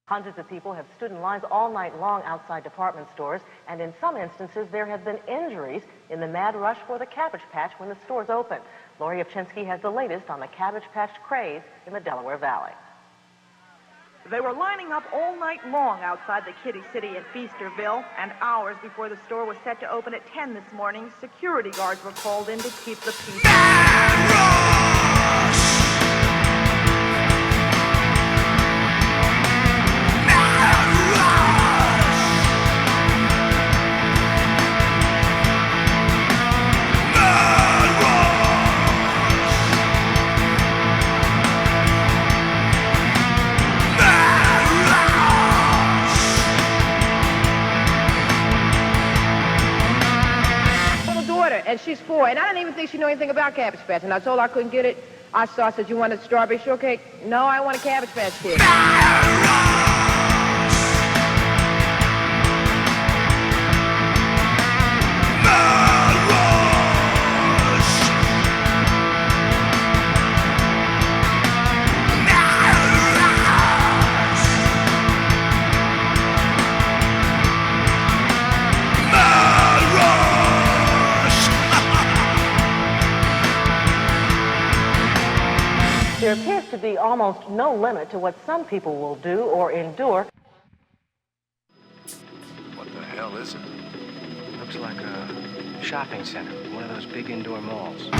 Hundreds of people have stood in lines all night long outside department stores, and in some instances there have been injuries in the mad rush for the Cabbage Patch when the stores open. Lori Ovchinsky has the latest on the Cabbage Patch craze in the Delaware Valley. They were lining up all night long outside the Kitty City in Feasterville, and hours before the store was set to open at 10 this morning, security guards were called in to keep the peace. And she's 4, and I didn't even think she knew anything about Cabbage Patch. And I told her I couldn't get it. I said, "You want a strawberry shortcake?" "No, I want a Cabbage Patch Kid." There appears to be almost no limit to what some people will do or endure. What the hell is it? Looks like a shopping center, one of those big indoor malls.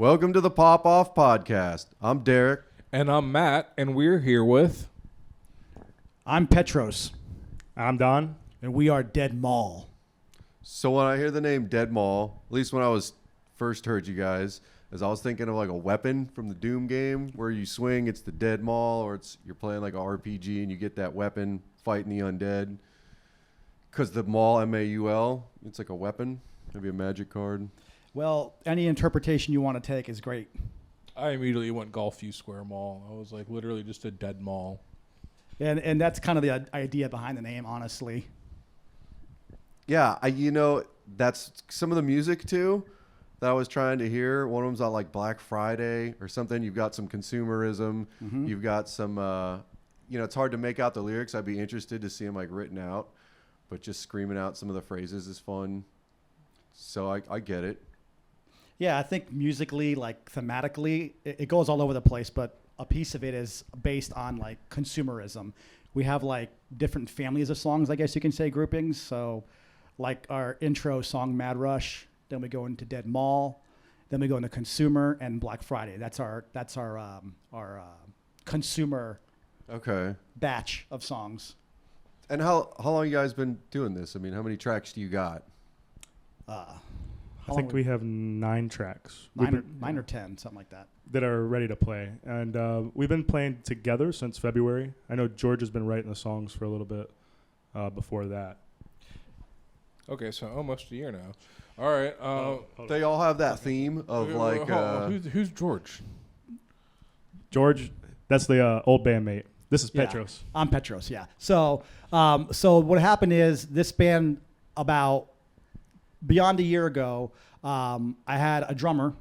Welcome to the Pop Off Podcast. I'm Derek. And I'm Matt, and we're here with... I'm Petros. I'm Don. And we are DeadMaul. So when I hear the name DeadMaul, at least when I was first heard you guys, as I was thinking of like a weapon from the Doom game where you swing, it's the DeadMaul, or you're playing like a RPG and you get that weapon fighting the undead. Because the Maul, M-A-U-L, it's like a weapon, maybe a magic card. Well, any interpretation you want to take is great. I immediately went Golf U Square Mall. I was like literally just a dead mall. And that's kind of the idea behind the name, honestly. Yeah, that's some of the music too that I was trying to hear. One of them's on like Black Friday or something. You've got some consumerism. Mm-hmm. You've got some, it's hard to make out the lyrics. I'd be interested to see them like written out, but just screaming out some of the phrases is fun. So I get it. Yeah, I think musically, like thematically, it goes all over the place, but a piece of it is based on like consumerism. We have like different families of songs, I guess you can say, groupings. So like our intro song, Mad Rush, then we go into DeadMaul, then we go into Consumer and Black Friday. That's our consumer batch of songs. And how long you guys been doing this? I mean, how many tracks do you got? I think we have 9 tracks. 9 or 10, something like that. That are ready to play. And we've been playing together since February. I know George has been writing the songs for a little bit before that. Okay, so almost a year now. All right. They all have that theme of like... Who's George? George, that's the old bandmate. This is Petros. I'm Petros, yeah. So what happened is this band about beyond a year ago, I had a drummer,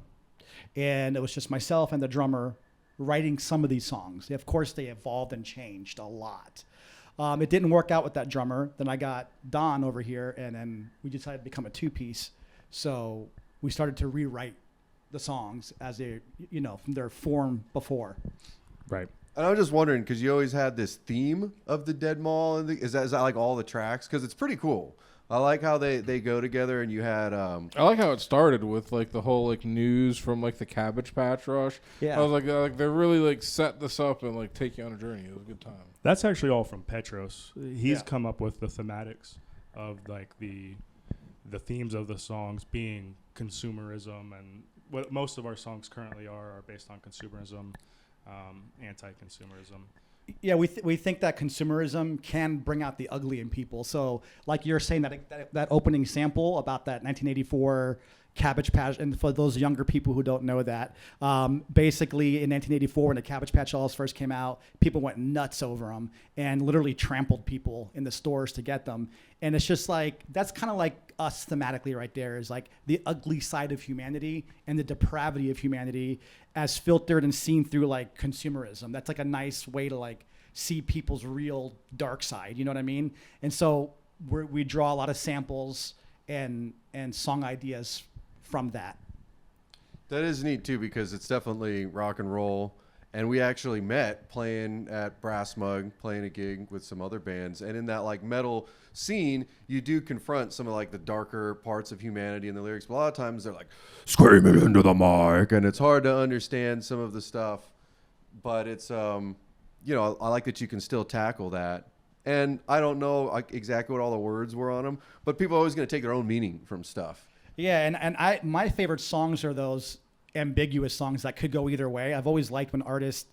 and it was just myself and the drummer writing some of these songs. Of course, they evolved and changed a lot. It didn't work out with that drummer. Then I got Don over here, and then we decided to become a 2-piece. So we started to rewrite the songs as they, from their form before. Right. And I was just wondering, because you always had this theme of the DeadMaul. Is that like all the tracks? Because it's pretty cool. I like how they go together, and you had... I like how it started with like the whole like news from like the Cabbage Patch Rush. Yeah. I was like they really like set this up and like take you on a journey. It was a good time. That's actually all from Petros. He's come up with the thematics of like the themes of the songs being consumerism, and what most of our songs currently are based on consumerism, anti-consumerism. Yeah, we think that consumerism can bring out the ugly in people. So, like you're saying, that opening sample about that 1984 Cabbage Patch, and for those younger people who don't know that, basically in 1984 when the Cabbage Patch Dolls first came out, people went nuts over them and literally trampled people in the stores to get them. And it's just like, that's kind of like us thematically right there, is like the ugly side of humanity and the depravity of humanity as filtered and seen through like consumerism. That's like a nice way to like see people's real dark side, you know what I mean? And so we draw a lot of samples and song ideas from that. That is neat too, because it's definitely rock and roll. And we actually met playing at Brass Mug, playing a gig with some other bands. And in that like metal scene, you do confront some of like the darker parts of humanity in the lyrics. But a lot of times they're like screaming into the mic, and it's hard to understand some of the stuff. But it's, I like that you can still tackle that. And I don't know exactly what all the words were on them, but people are always going to take their own meaning from stuff. Yeah, and my favorite songs are those ambiguous songs that could go either way. I've always liked when artists,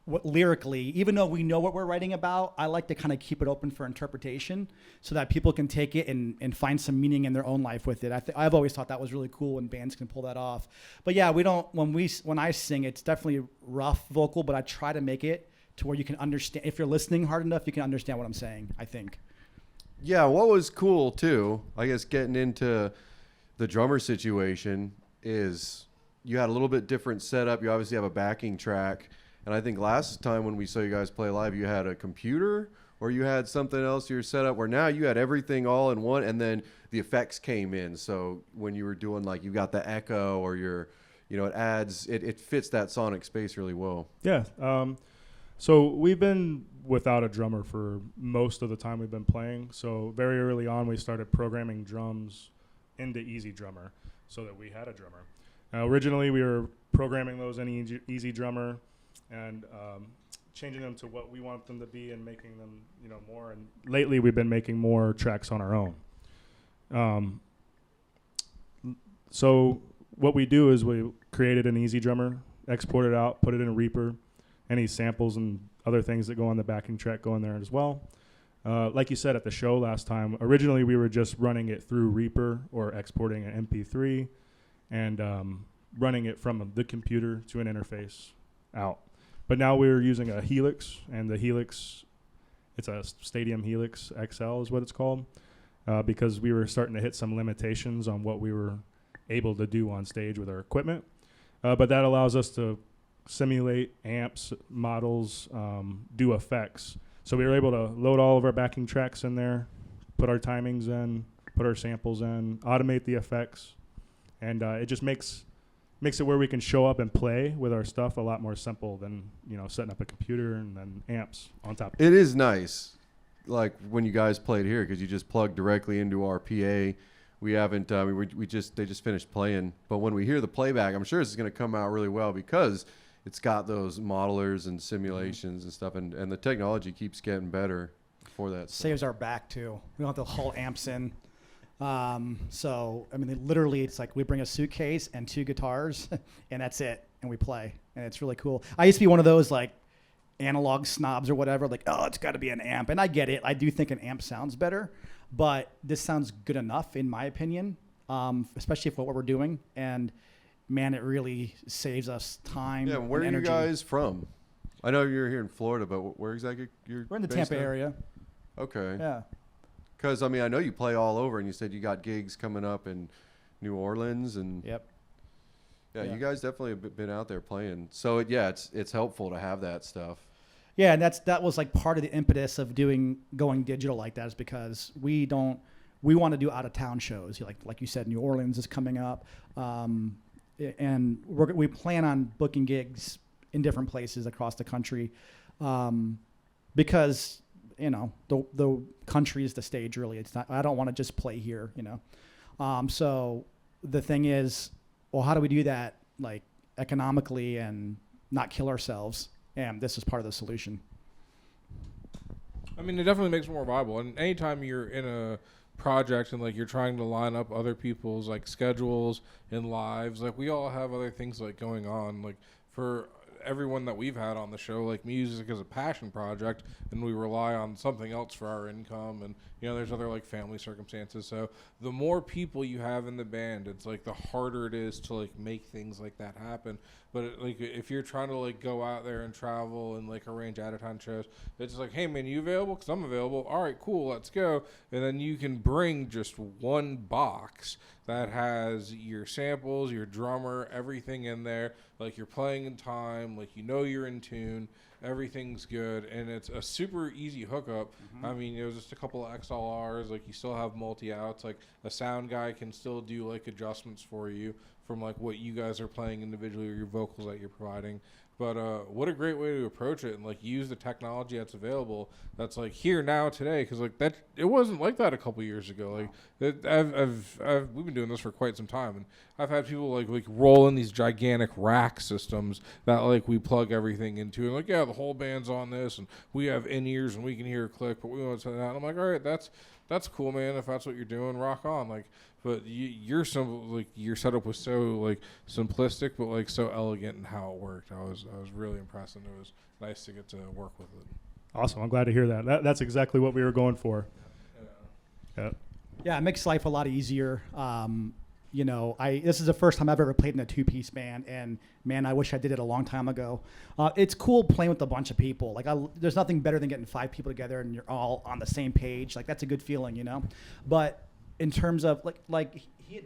lyrically, even though we know what we're writing about, I like to kind of keep it open for interpretation so that people can take it and find some meaning in their own life with it. I've always thought that was really cool when bands can pull that off. But yeah, we don't, when I sing, it's definitely rough vocal, but I try to make it to where you can understand. If you're listening hard enough, you can understand what I'm saying, I think. Yeah, what was cool too, I guess getting into the drummer situation, is you had a little bit different setup. You obviously have a backing track. And I think last time when we saw you guys play live, you had a computer or you had something else you were set up, where now you had everything all in one, and then the effects came in. So when you were doing like, you got the echo or it fits that sonic space really well. Yeah. So we've been without a drummer for most of the time we've been playing. So very early on, we started programming drums into Easy Drummer so that we had a drummer. Originally, we were programming those in Easy Drummer and changing them to what we want them to be and making them, more. And lately, we've been making more tracks on our own. So what we do is we created an Easy Drummer, export it out, put it in a Reaper. Any samples and other things that go on the backing track go in there as well. Like you said at the show last time, originally we were just running it through Reaper or exporting an MP3 and running it from the computer to an interface out. But now we're using a Helix, and the Helix, it's a Stadium Helix XL is what it's called, because we were starting to hit some limitations on what we were able to do on stage with our equipment. But that allows us to simulate amps, models, do effects. So we were able to load all of our backing tracks in there, put our timings in, put our samples in, automate the effects, and it just makes it where we can show up and play with our stuff a lot more simple than setting up a computer and then amps on top. It is nice, like when you guys played here, because you just plug directly into our PA. We haven't. They just finished playing, but when we hear the playback, I'm sure this is going to come out really well because it's got those modelers and simulations and stuff, and the technology keeps getting better for that. Saves our back too. We don't have to haul amps in. So I mean, literally, it's like we bring a suitcase and 2 guitars, and that's it, and we play, and it's really cool. I used to be one of those like analog snobs or whatever, like, oh, it's got to be an amp, and I get it. I do think an amp sounds better, but this sounds good enough in my opinion, especially for what we're doing, and man, it really saves us time. Yeah, where and are energy. you guys from? I know you're here in Florida, but where exactly We're in the based Tampa at? area. Okay. Yeah. Because, I mean, I know you play all over, and you said you got gigs coming up in New Orleans. And Yep. Yeah, you guys definitely have been out there playing. So, it's helpful to have that stuff. Yeah, and that was like part of the impetus of going digital like that is because we want to do out-of-town shows. Like you said, New Orleans is coming up. And we plan on booking gigs in different places across the country because the country is the stage. Really, it's not. I don't want to just play here. So the thing is, well, how do we do that like economically and not kill ourselves? And this is part of the solution. I mean, it definitely makes it more viable. And anytime you're in a project and like you're trying to line up other people's like schedules and lives, like we all have other things like going on. Like for everyone that we've had on the show, like music is a passion project, and we rely on something else for our income, and there's other like family circumstances. So the more people you have in the band, it's like the harder it is to like make things like that happen. But like if you're trying to like go out there and travel and like arrange out-of-town shows, it's just like, hey man, you available? Because I'm available. All right, cool, let's go. And then you can bring just one box that has your samples, your drummer, everything in there. Like you're playing in time, like you're in tune, everything's good, and it's a super easy hookup. Mm-hmm. I mean, just a couple of XLRs, like you still have multi-outs, like a sound guy can still do like adjustments for you from like what you guys are playing individually or your vocals that you're providing. But what a great way to approach it and like use the technology that's available. That's like here now today, because like that it wasn't like that a couple years ago. Like we've been doing this for quite some time, and I've had people like roll in these gigantic rack systems that like we plug everything into, and like the whole band's on this, and we have in-ears and we can hear a click, but we want to send that. And I'm like, all right, that's cool, man. If that's what you're doing, rock on. Like, but your setup was so like simplistic, but like so elegant in how it worked. I was really impressed, and it was nice to get to work with it. Awesome. I'm glad to hear that. That's exactly what we were going for. Yeah, it makes life a lot easier. This is the first time I've ever played in a 2-piece band, and man, I wish I did it a long time ago. It's cool playing with a bunch of people. Like, there's nothing better than getting 5 people together and you're all on the same page. Like, that's a good feeling, But in terms of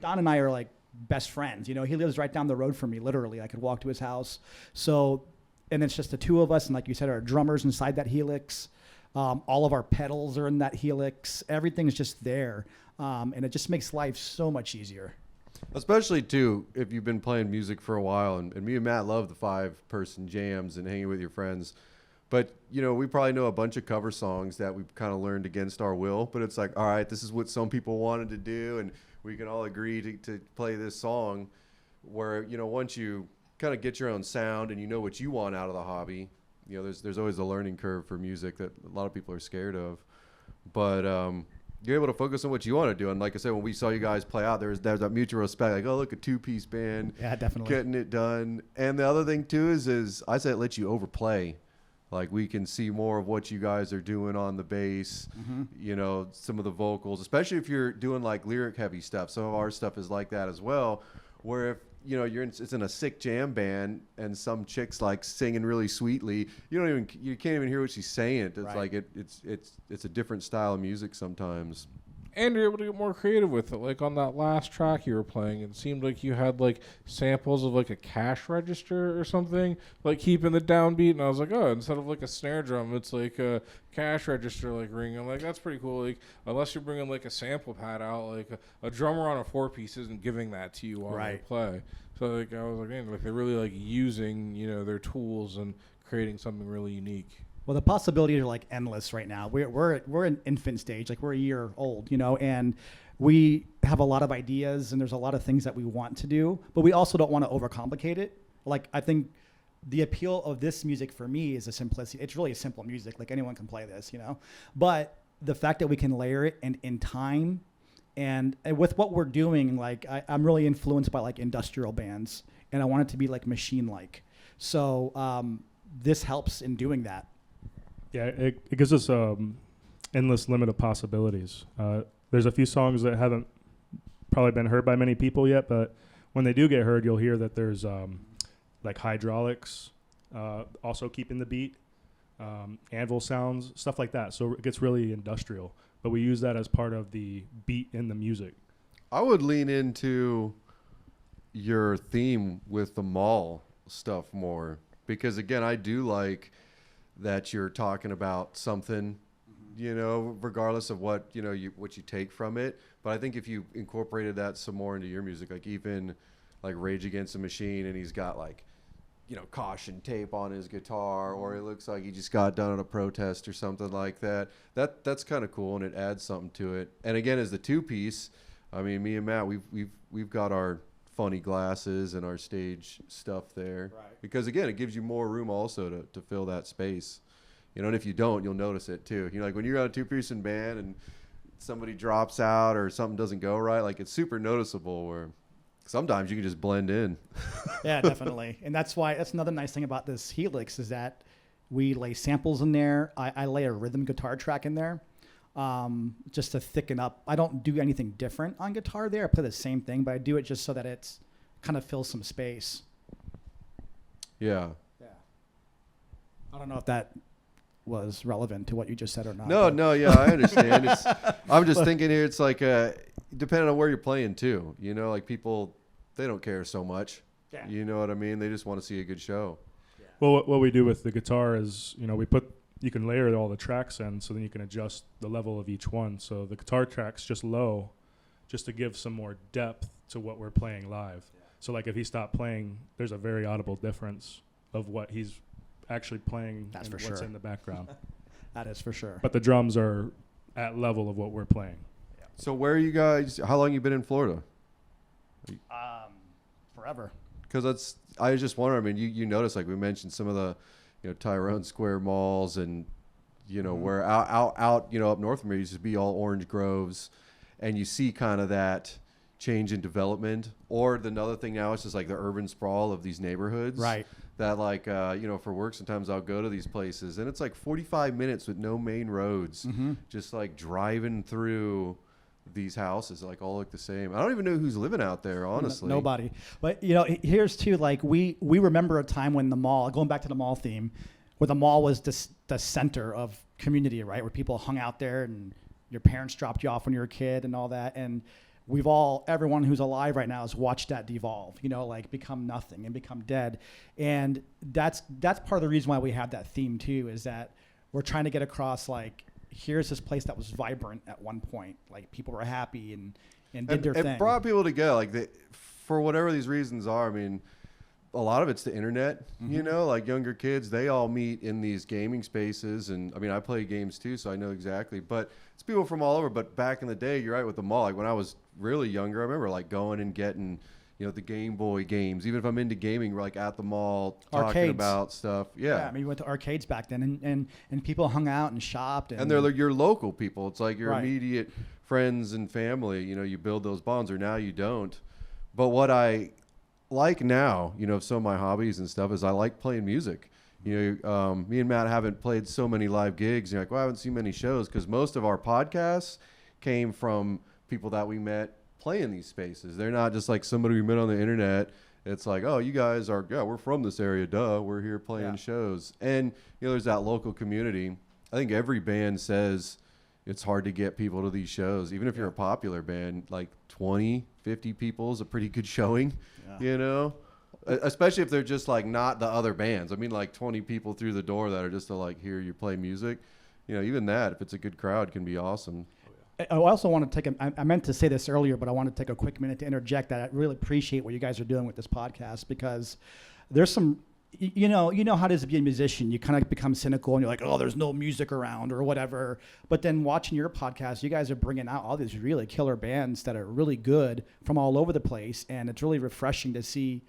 Don and I are like best friends. He lives right down the road from me. Literally, I could walk to his house. So, and it's just the 2 of us, and like you said, our drummers inside that Helix. All of our pedals are in that Helix. Everything's just there, and it just makes life so much easier. Especially, too, if you've been playing music for a while. And me and Matt love the 5-person jams and hanging with your friends. But, we probably know a bunch of cover songs that we've kind of learned against our will. But it's like, all right, this is what some people wanted to do, and we can all agree to play this song. where, once you kind of get your own sound and you know what you want out of the hobby, there's always a learning curve for music that a lot of people are scared of. But you're able to focus on what you want to do. And like I said, when we saw you guys play out, there's that mutual respect. Like, oh, look, a two-piece band. Yeah, definitely. Getting it done. And the other thing, too, is I say it lets you overplay. Like, we can see more of what you guys are doing on the bass, some of the vocals, especially if you're doing, like, lyric-heavy stuff. Some of our stuff is like that as well, where if, it's in a sick jam band and some chick's, like, singing really sweetly, you can't even hear what she's saying. It's right. like it's a different style of music sometimes. And you're able to get more creative with it. Like on that last track you were playing, it seemed like you had like samples of like a cash register or something, like keeping the downbeat. And I was like, oh, instead of like a snare drum, it's like a cash register like ringing. I'm like, that's pretty cool. Like unless you're bringing like a sample pad out, like a drummer on a 4-piece isn't giving that to you while they play. So like I was like, man, like they're really like using their tools and creating something really unique. Well, the possibilities are like endless right now. We're in infant stage, like we're a year old, and we have a lot of ideas and there's a lot of things that we want to do, but we also don't want to overcomplicate it. Like I think the appeal of this music for me is the simplicity. It's really a simple music, like anyone can play this, But the fact that we can layer it and in time, and with what we're doing, like I'm really influenced by like industrial bands, and I want it to be like machine-like. So this helps in doing that. Yeah, it gives us endless limit of possibilities. There's a few songs that haven't probably been heard by many people yet, but when they do get heard, you'll hear that there's like hydraulics, also keeping the beat, anvil sounds, stuff like that. So it gets really industrial, but we use that as part of the beat in the music. I would lean into your theme with the mall stuff more because, again, I do like that you're talking about something, regardless of what, what you take from it. But I think if you incorporated that some more into your music, like even like Rage Against the Machine, and he's got like, caution tape on his guitar, or it looks like he just got done at a protest or something like that. That's kind of cool, and it adds something to it. And again, as the 2-piece, I mean, me and Matt, we've got our funny glasses and our stage stuff there, right? Because again, it gives you more room also to fill that space, and if you don't, you'll notice it too. Like when you're on a 2-piece band and somebody drops out or something doesn't go right, like it's super noticeable where sometimes you can just blend in. Yeah, definitely. And that's another nice thing about this Helix is that we lay samples in there. I lay a rhythm guitar track in there just to thicken up. I don't do anything different on guitar there. I play the same thing, but I do it just so that it's kind of fills some space. Yeah. Yeah. I don't know if that was relevant to what you just said or not. No, yeah, I understand. I'm just thinking here, it's like depending on where you're playing too. Like people, they don't care so much. Yeah. You know what I mean? They just want to see a good show. Yeah. Well, what we do with the guitar is, you can layer all the tracks in, so then you can adjust the level of each one. So the guitar track's just low, just to give some more depth to what we're playing live. Yeah. So like if he stopped playing, there's a very audible difference of what he's actually playing. That's and for what's sure. in the background. That is for sure. But the drums are at level of what we're playing. Yeah. So where are you guys? How long you been in Florida? Forever. Because I was just wondering. I mean, you notice, like we mentioned, some of the Tyrone Square malls, and where out up north from here used to be all orange groves, and you see kind of that change in development. Or another thing now is just like the urban sprawl of these neighborhoods, right? That like for work sometimes I'll go to these places and it's like 45 minutes with no main roads, just like driving through these houses like all look the same. I don't even know who's living out there, honestly. Nobody. But here's too, like we remember a time when the mall, going back to the mall theme, where the mall was the center of community, right? Where people hung out there and your parents dropped you off when you were a kid and all that. And everyone who's alive right now has watched that devolve, like become nothing and become dead. And that's part of the reason why we have that theme too, is that we're trying to get across, like, here's this place that was vibrant at one point. Like people were happy and did their thing. It brought people together. Like for whatever these reasons are, I mean, a lot of it's the internet, like younger kids, they all meet in these gaming spaces. And I mean, I play games too, so I know exactly, but it's people from all over. But back in the day, you're right with the mall. Like when I was really younger, I remember like going and getting, the Game Boy games. Even if I'm into gaming, we're like at the mall talking Arcades. about stuff. Yeah. I mean, we went to arcades back then, and people hung out and shopped. And they're your local people. It's like your Right. immediate friends and family. You build those bonds, or now you don't. But what I like now, some of my hobbies and stuff is I like playing music. Me and Matt haven't played so many live gigs. You're like, well, I haven't seen many shows because most of our podcasts came from people that we met playing these spaces. They're not just like somebody we met on the internet. It's like, oh, you guys are, we're from this area. Duh, we're here playing shows. And, there's that local community. I think every band says it's hard to get people to these shows. Even if you're a popular band, like 20, 50 people is a pretty good showing, especially if they're just like not the other bands. I mean, like 20 people through the door that are just to like hear you play music. Even that, if it's a good crowd, can be awesome. I also want to I meant to say this earlier, but I want to take a quick minute to interject that I really appreciate what you guys are doing with this podcast, because there's some, you know how it is to be a musician. You kind of become cynical and you're like, oh, there's no music around or whatever. But then watching your podcast, you guys are bringing out all these really killer bands that are really good from all over the place. And it's really refreshing to see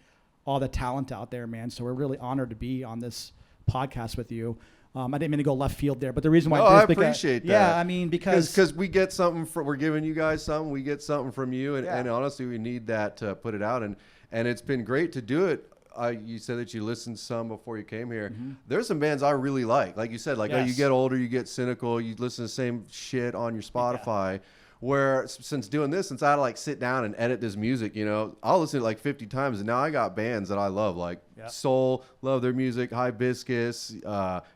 all the talent out there, man. So we're really honored to be on this podcast with you. I didn't mean to go left field there, but the reason why I appreciate that. Yeah, I mean, because we get something we're giving you guys something, we get something from you, and honestly, we need that to put it out, and it's been great to do it. You said that you listened some before you came here. Mm-hmm. There's some bands I really like you said, you get older, you get cynical, you listen to the same shit on your Spotify. Yeah. Where since doing this, since I had to sit down and edit this music, I'll listen to it 50 times, and now I got bands that I love, Soul, love their music, Hibiscus.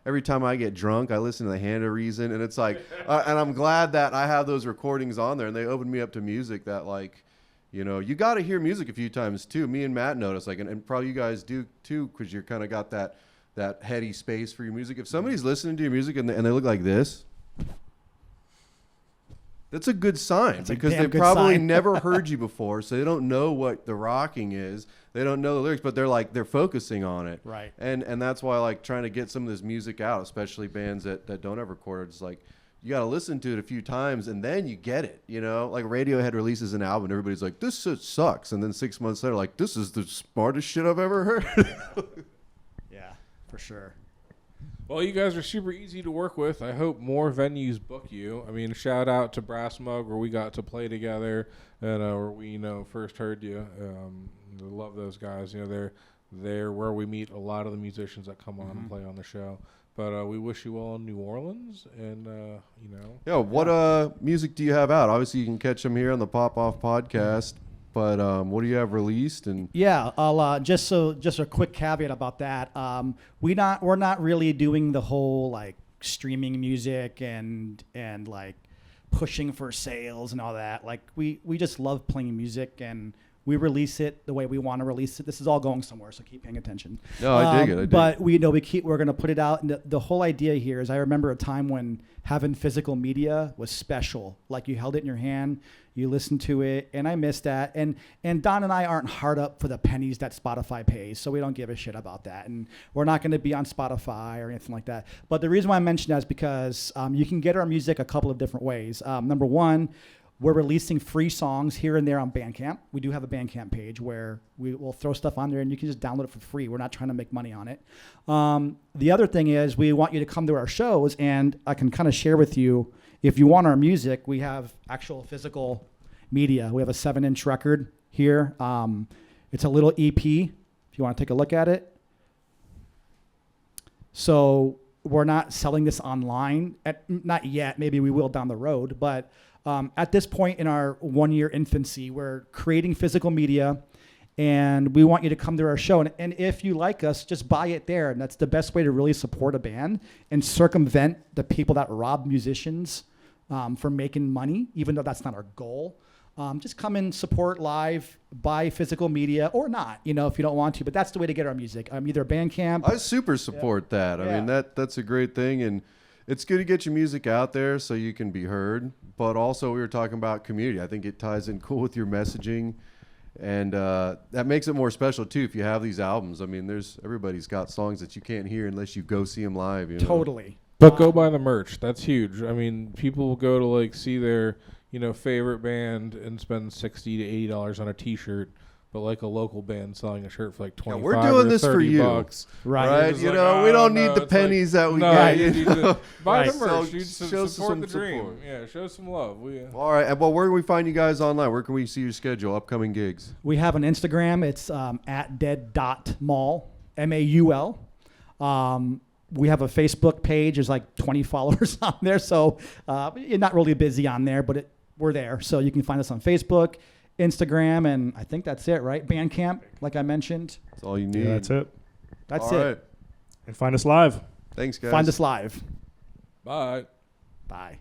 Every time I get drunk, I listen to The Hand of Reason, and it's and I'm glad that I have those recordings on there, and they opened me up to music that you got to hear music a few times too. Me and Matt notice, and probably you guys do too, because you're kind of got that heady space for your music. If somebody's listening to your music and they look like this, that's a good sign, because they probably never heard you before, so they don't know what the rocking is. They don't know the lyrics, but they're focusing on it. Right. And that's why I like trying to get some of this music out, especially bands that don't ever record. It's like you got to listen to it a few times and then you get it. Like Radiohead releases an album and everybody's like, this shit sucks, and then 6 months later, like, this is the smartest shit I've ever heard. Yeah, for sure. Well, you guys are super easy to work with. I hope more venues book you. I mean, shout out to Brass Mug, where we got to play together and where we first heard you. I love those guys. They're where we meet a lot of the musicians that come on and play on the show. But we wish you well in New Orleans, and Yeah, what music do you have out? Obviously, you can catch them here on the Pop Off podcast. But what do you have released? And yeah, I'll just a quick caveat about that. We're not really doing the whole streaming music and pushing for sales and all that. We just love playing music, and we release it the way we want to release it. This is all going somewhere, so keep paying attention. No, I dig it. But we're going to put it out. And the whole idea here is, I remember a time when having physical media was special. You held it in your hand, you listened to it, and I miss that. And Don and I aren't hard up for the pennies that Spotify pays, so we don't give a shit about that. And we're not going to be on Spotify or anything like that. But the reason why I mention that is because you can get our music a couple of different ways. Number one, we're releasing free songs here and there on Bandcamp. We do have a Bandcamp page where we will throw stuff on there and you can just download it for free. We're not trying to make money on it. The other thing is, we want you to come to our shows, and I can kind of share with you, if you want our music, we have actual physical media. We have a 7-inch record here. It's a little EP, if you want to take a look at it. So we're not selling this online, not yet. Maybe we will down the road, but at this point in our 1-year infancy, we're creating physical media, and we want you to come to our show. And if you like us, just buy it there. And that's the best way to really support a band and circumvent the people that rob musicians from making money, even though that's not our goal. Just come and support live, buy physical media, or not, if you don't want to. But that's the way to get our music. Either Bandcamp. I super support that. I mean, that's a great thing. And it's good to get your music out there so you can be heard. But also, we were talking about community. I think it ties in cool with your messaging. And that makes it more special, too, if you have these albums. I mean, everybody's got songs that you can't hear unless you go see them live. Totally. But go buy the merch. That's huge. I mean, people will go to see their favorite band and spend $60 to $80 on a T-shirt. but like a local band selling a shirt for like 25 we're doing or this for 30 you. bucks. Right. It's You like, know, oh, we don't need no, the it's like, pennies that we no, get. you need to buy the So merch. You show support some the dream. support. Yeah, show some love. All right. Well, where can we find you guys online? Where can we see your schedule, upcoming gigs? We have an Instagram. It's at dead.maul, MAUL. We have a Facebook page. There's like 20 followers on there. So you're not really busy on there, but we're there. So you can find us on Facebook, Instagram, and I think that's it, right? Bandcamp, like I mentioned. That's all you need. Yeah, that's it. That's All it. right. And find us live. Thanks, guys. Find us live. Bye. Bye.